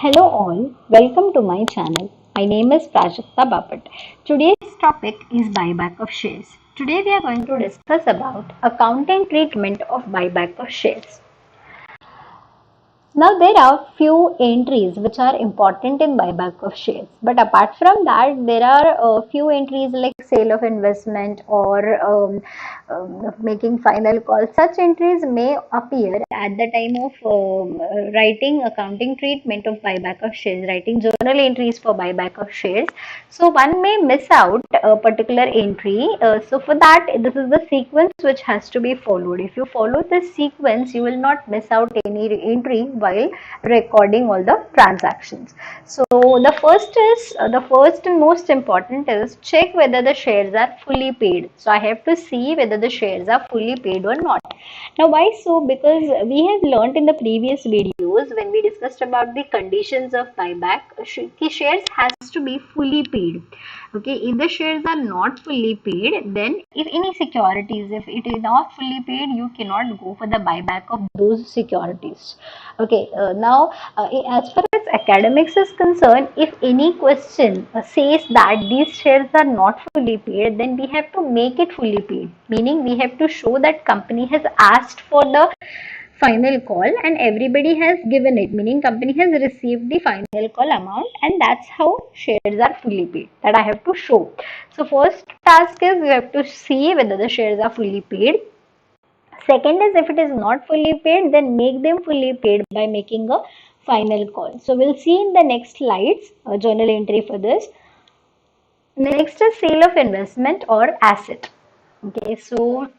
Hello all, welcome to my channel. My name is Prajakta Bapat. Today's topic is buyback of shares. Today we are going to discuss about accounting treatment of buyback of shares. Now there are few entries which are important in buyback of shares, but apart from that there are a few entries like sale of investment or making final call. Such entries may appear at the time of writing accounting treatment of buyback of shares, writing journal entries for buyback of shares. So one may miss out a particular entry. So for that, this is the sequence which has to be followed. If you follow this sequence, you will not miss out any entry while recording all the transactions. So the first and most important is check whether the shares are fully paid. So I have to see whether the shares are fully paid or not. Now why so? Because we have learned in the previous videos when we discussed about the conditions of buyback, shares has to be fully paid. Okay, if the shares are not fully paid, then if any securities, if it is not fully paid, you cannot go for the buyback of those securities. Okay, as far as academics is concerned, if any question says that these shares are not fully paid, then we have to make it fully paid, meaning we have to show that company has asked for the final call and everybody has given it, meaning company has received the final call amount, and that's how shares are fully paid, that I have to show. So first task is you have to see whether the shares are fully paid. Second is if it is not fully paid, then make them fully paid by making a final call. So we'll see in the next slides a journal entry for this. Next is sale of investment or asset. Okay, so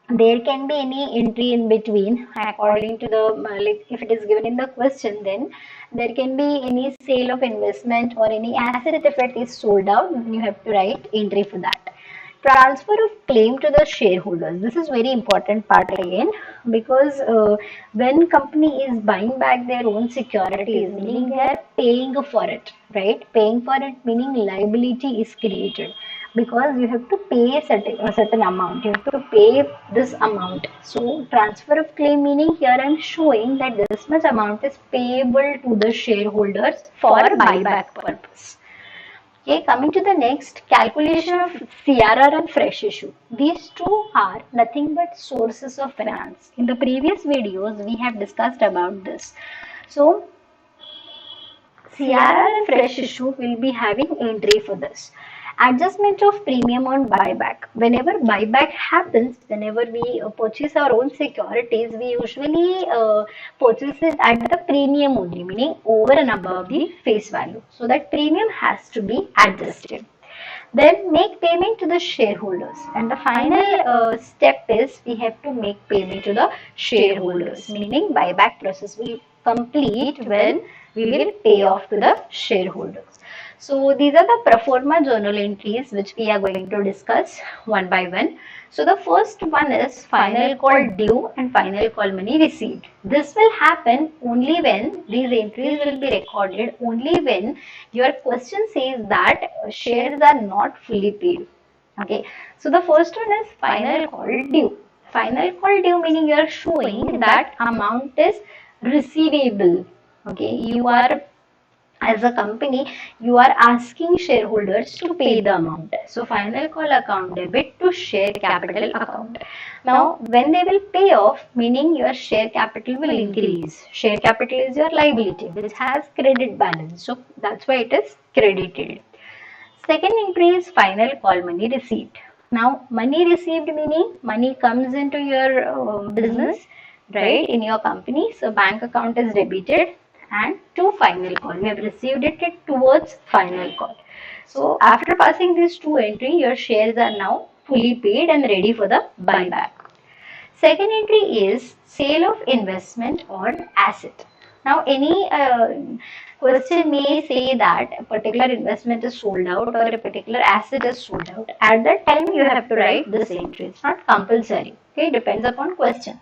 there can be any entry in between according to the like if it is given in the question, then there can be any sale of investment or any asset. If it is sold out, you have to write entry for that. Transfer of claim to the shareholders, this is very important part again, because when company is buying back their own securities, meaning they are paying for it, right? Paying for it meaning liability is created, because you have to pay a certain amount, you have to pay this amount. So transfer of claim meaning here I am showing that this much amount is payable to the shareholders for buyback purpose. Okay, coming to the next, calculation of CRR and fresh issue. These two are nothing but sources of finance. In the previous videos, we have discussed about this. So, CRR and fresh issue will be having entry for this. Adjustment of premium on buyback. Whenever buyback happens, whenever we purchase our own securities, we usually purchase it at the premium only, meaning over and above the face value. So that premium has to be adjusted. Then make payment to the shareholders, and the final step is we have to make payment to the shareholders, meaning buyback process will complete when we will pay off to the shareholders. So these are the pro forma journal entries which we are going to discuss one by one. So the first one is final call due and final call money received. This will happen only when these entries will be recorded, only when your question says that shares are not fully paid. Okay, so the first one is final call due. Final call due meaning you are showing that amount is receivable. Okay, you are, as a company, you are asking shareholders to pay the amount. So final call account debit to share capital account. Now when they will pay off, meaning your share capital will increase. Share capital is your liability which has credit balance, so that's why it is credited. Second entry is final call money received. Now money received meaning money comes into your business, right, in your company. So bank account is debited and to final call, we have received it towards final call. So after passing these two entry, your shares are now fully paid and ready for the buyback. Second entry is sale of investment or asset. Now any question may say that a particular investment is sold out or a particular asset is sold out. At that time you have to write this entry. It's not compulsory. Okay, it depends upon question.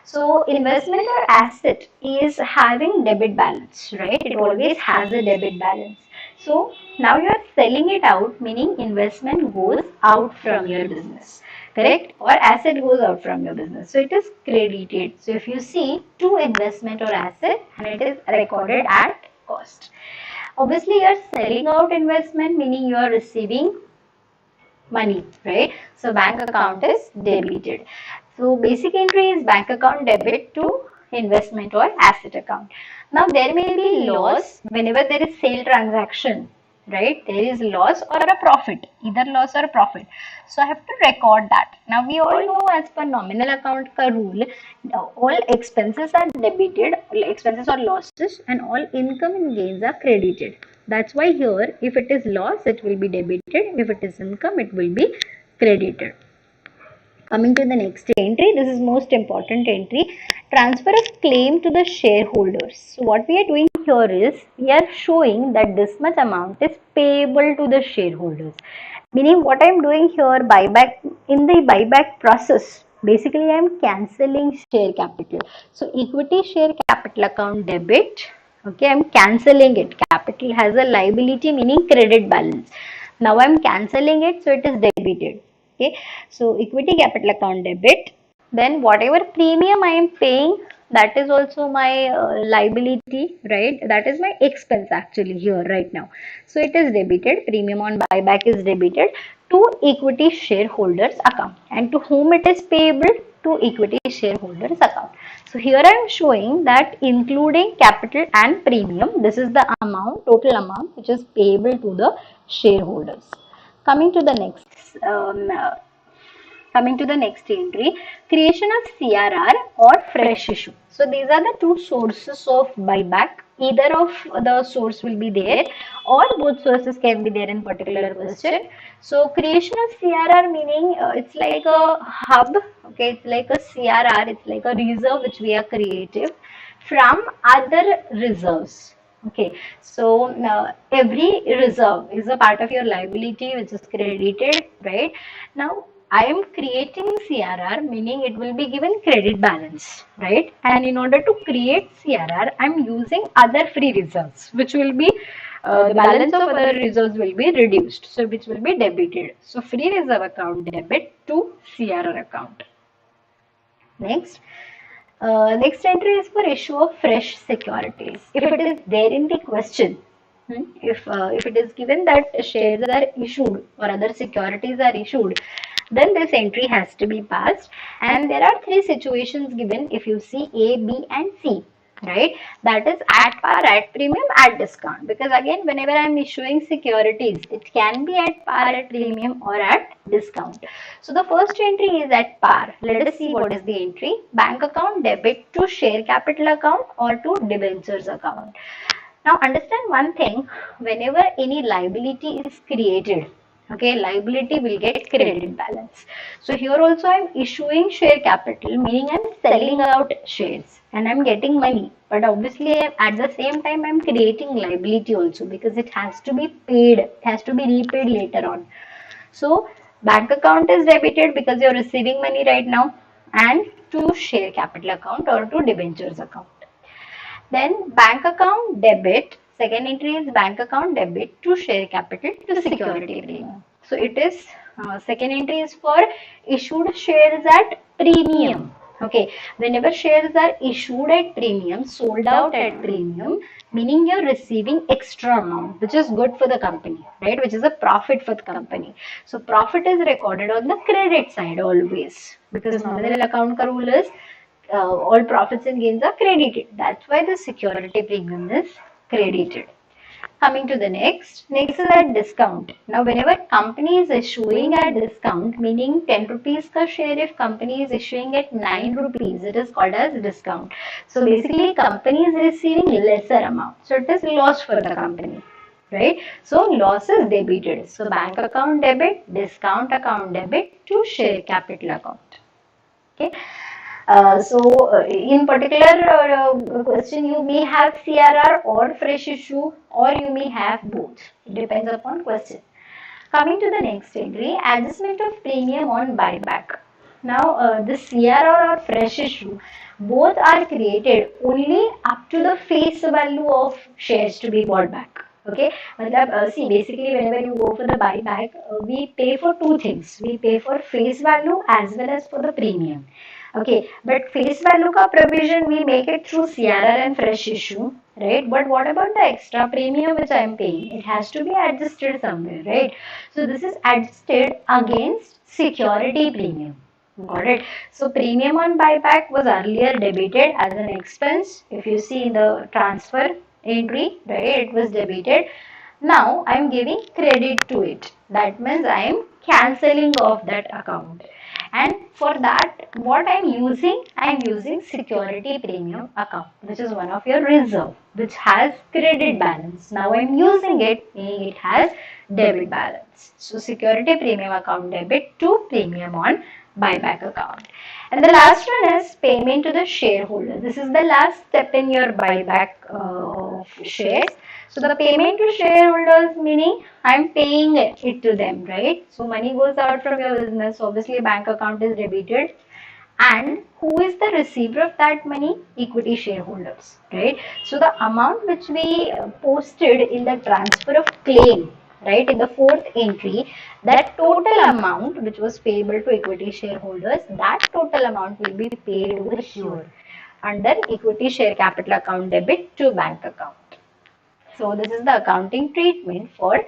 So investment or asset is having debit balance, right? It always has a debit balance. So now you are selling it out, meaning investment goes out from your business, correct? Or asset goes out from your business. So it is credited. So if you see two investment or asset and it is recorded at cost. Obviously, you're selling out investment, meaning you are receiving money, right? So bank account is debited. So basic entry is bank account debit to investment or asset account. Now there may be loss whenever there is sale transaction, right? There is loss or a profit, either loss or profit. So I have to record that. Now we all know, as per nominal account ka rule, all expenses are debited, all expenses or losses, and all income and gains are credited. That's why here, if it is loss, it will be debited. If it is income, it will be credited. Coming to the next entry, this is most important entry, transfer of claim to the shareholders. So what we are doing here is, we are showing that this much amount is payable to the shareholders. Meaning what I am doing here, buyback, in the buyback process, basically I am cancelling share capital. So equity share capital account debit, okay, I am cancelling it. Capital has a liability, meaning credit balance. Now I am cancelling it, so it is debited. Okay, so equity capital account debit. Then whatever premium I am paying, that is also my liability, right? That is my expense actually here right now. So it is debited. Premium on buyback is debited to equity shareholders account, and to whom it is payable, to equity shareholders account. So here I am showing that including capital and premium, this is the amount, total amount which is payable to the shareholders. Coming to the next entry, creation of CRR or fresh issue. So these are the two sources of buyback. Either of the source will be there, or both sources can be there in particular question. So creation of CRR, meaning it's like a hub, okay, it's like a CRR, it's like a reserve which we are creating from other reserves. Okay, so every reserve is a part of your liability which is credited, right? Now I am creating CRR, meaning it will be given credit balance, right? And in order to create CRR, I am using other free reserves, which will be the balance of other reserves will be reduced, so which will be debited. So free reserve account debit to CRR account. Next entry is for issue of fresh securities. If it is there in the question, if it is given that shares are issued or other securities are issued, then this entry has to be passed. And there are three situations given if you see A, B and C. Right, that is at par, at premium, at discount. Because again, whenever I am issuing securities, it can be at par, at premium, or at discount. So the first entry is at par. Let us see what is the entry. Bank account debit to share capital account or to debentures account. Now understand one thing, whenever any liability is created, okay, liability will get credit balance. So here also I am issuing share capital, meaning I am selling out shares and I am getting money. But obviously at the same time I am creating liability also, because it has to be paid, it has to be repaid later on. So bank account is debited because you are receiving money right now, and to share capital account or to debentures account. Then bank account debit, second entry is bank account debit to share capital to security premium. So it is, second entry is for issued shares at premium. Okay, whenever shares are issued at premium, sold out at premium, meaning you're receiving extra amount, which is good for the company, right? Which is a profit for the company. So profit is recorded on the credit side always, because nominal account ka rule is all profits and gains are credited. That's why the security premium is credited. Coming to the next is at discount. Now, whenever company is issuing at discount, meaning 10 rupees per share, if company is issuing at 9 rupees, it is called as discount. So basically, company is receiving lesser amount. So it is loss for the company, right? So loss is debited. So bank account debit, discount account debit to share capital account. Okay. In particular question, you may have CRR or fresh issue, or you may have both. It depends upon question. Coming to the next entry, adjustment of premium on buyback. Now, the CRR or fresh issue, both are created only up to the face value of shares to be bought back. Okay, see, basically whenever you go for the buyback, we pay for two things. We pay for face value as well as for the premium. Okay, but face value ka provision we make it through CRR and fresh issue, right? But what about the extra premium which I am paying? It has to be adjusted somewhere, right? So this is adjusted against security premium. Got it? So premium on buyback was earlier debited as an expense. If you see in the transfer entry, right, it was debited. Now I am giving credit to it. That means I am cancelling off that account. And for that, what I am using security premium account, which is one of your reserve, which has credit balance. Now I am using it, meaning it has debit balance. So security premium account debit to premium on buyback account. And the last one is payment to the shareholder. This is the last step in your buyback of shares. So the payment to shareholders, meaning I'm paying it to them, right? So money goes out from your business. Obviously, bank account is debited. And who is the receiver of that money? Equity shareholders, right? So the amount which we posted in the transfer of claim, right, in the fourth entry, that total amount which was payable to equity shareholders, that total amount will be paid over here under equity share capital account debit to bank account. So this is the accounting treatment for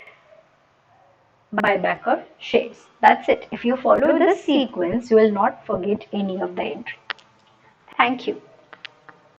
buyback of shares. That's it. If you follow this sequence, you will not forget any of the entry. Thank you.